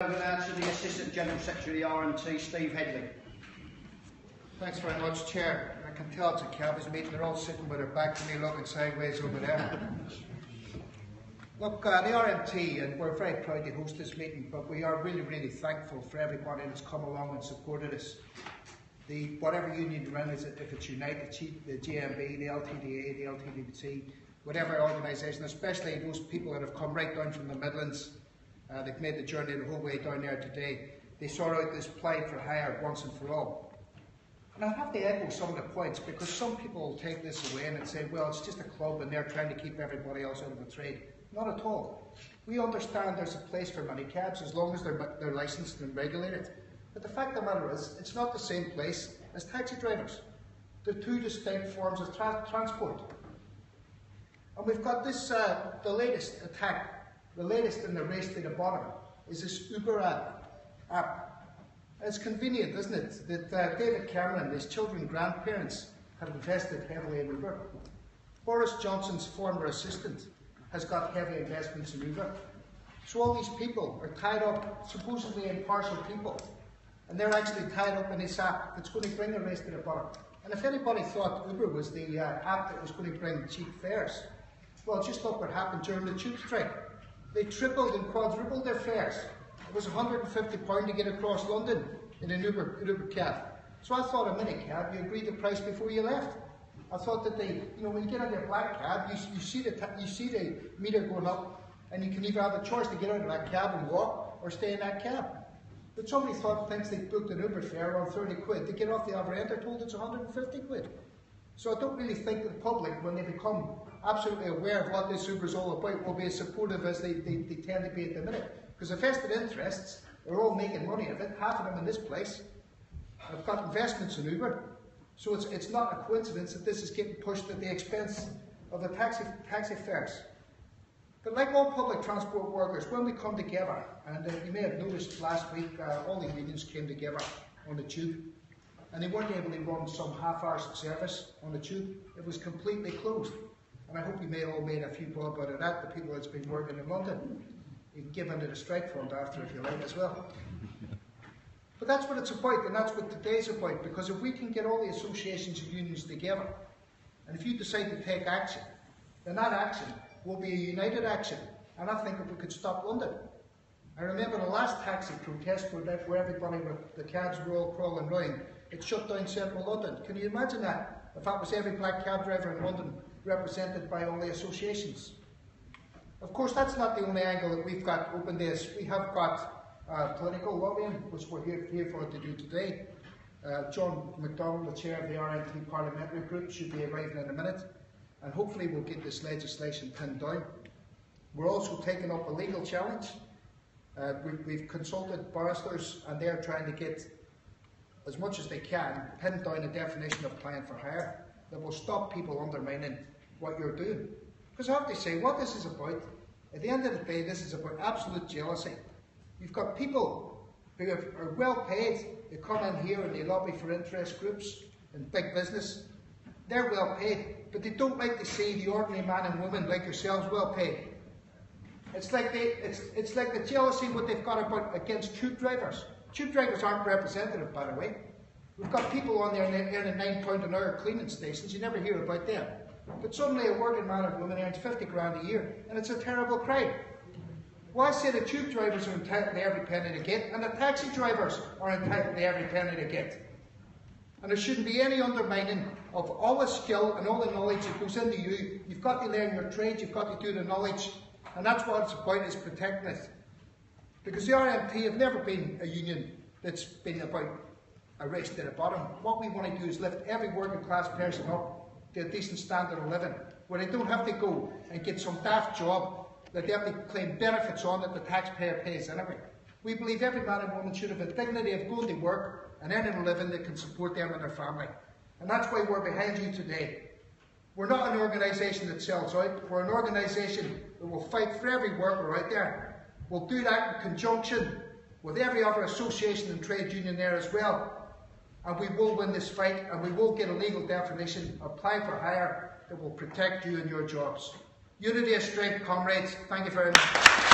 Over now to the Assistant General Secretary of the RMT, Steve Headley. Thanks very much, Chair. I can tell it's a cabinet meeting. They're all sitting with their back to me, looking sideways over there. Look, the RMT, and we're very proud to host this meeting, but we are really thankful for everybody that's come along and supported us. Whatever union you're in, if it's United, the GMB, the LTDA, the LTDT, whatever organisation, especially those people that have come right down from the Midlands, they've made the journey the whole way down there today. They sort out this plight for hire once and for all. And I have to echo some of the points, because some people will take this away and say, well, it's just a club and they're trying to keep everybody else out of the trade. Not at all. We understand there's a place for many cabs as long as they're licensed and regulated. But the fact of the matter is, it's not the same place as taxi drivers. They're two distinct forms of transport. And we've got this, the latest attack. The latest in the race to the bottom is this Uber app. It's convenient, isn't it, that David Cameron and his children grandparents have invested heavily in Uber. Boris Johnson's former assistant has got heavy investments in Uber. So all these people are tied up, supposedly impartial people, and they're actually tied up in this app that's going to bring the race to the bottom. And if anybody thought Uber was the app that was going to bring cheap fares, well, just look what happened during the tube strike. They tripled and quadrupled their fares. It was £150 to get across London in an Uber cab. So I thought a mini cab, you agreed the price before you left. I thought that when you get out of your black cab, you see the meter going up, and you can either have a choice to get out of that cab and walk, or stay in that cab. But somebody thinks they've booked an Uber fare around 30 quid. They get off the other end, they're told it's 150 quid. So I don't really think that the public, when they become absolutely aware of what this Uber is all about, will be as supportive as they tend to be at the minute. Because the vested interests are all making money of it, half of them in this place. I've got investments in Uber. So it's not a coincidence that this is getting pushed at the expense of the taxi fares. But like all public transport workers, when we come together, and you may have noticed last week, all the unions came together on the tube, and they weren't able to run some half-hour service on the tube. It was completely closed. And I hope you may all made a few bob out of that, the people that's been working in London. You can give under the strike fund after if you like as well. But that's what it's about, and that's what today's about, because if we can get all the associations and unions together, and if you decide to take action, then that action will be a united action, and I think that we could stop London. I remember the last taxi protest where everybody, the cabs were all crawling round. It shut down central London. Can you imagine that? If that was every black cab driver in London represented by all the associations. Of course, that's not the only angle that we've got open this. We have got political lobbying, which we're here for to do today. John McDonald, the chair of the RMT parliamentary group, should be arriving in a minute, and hopefully we'll get this legislation pinned down. We're also taking up a legal challenge. We've consulted barristers, and they're trying to get, as much as they can, pinned down a definition of client for hire that will stop people undermining what you're doing. Because I have to say, what this is about, at the end of the day, this is about absolute jealousy. You've got people who are well paid, they come in here and they lobby for interest groups and big business. They're well paid, but they don't like to see the ordinary man and woman like yourselves well paid. It's like the jealousy what they've got against tube drivers. Tube drivers aren't representative, by the way. We've got people on there earning £9 an hour cleaning stations, you never hear about them. But suddenly a working man or woman earns 50 grand a year, and it's a terrible crime. Why say the tube drivers are entitled to every penny they get, and the taxi drivers are entitled to every penny they get? And there shouldn't be any undermining of all the skill and all the knowledge that goes into you. You've got to learn your trade, you've got to do the knowledge, and that's what it's about, is protecting it. Because the RMT have never been a union that's been about a race to the bottom. What we want to do is lift every working class person up to a decent standard of living, where they don't have to go and get some daft job that they have to claim benefits on that the taxpayer pays anyway. We believe every man and woman should have the dignity of going to work and earning a living that can support them and their family. And that's why we're behind you today. We're not an organisation that sells out. We're an organisation that will fight for every worker out there. We'll do that in conjunction with every other association and trade union there as well. And we will win this fight, and we will get a legal definition, apply for hire, that will protect you and your jobs. Unity of strength, comrades. Thank you very much.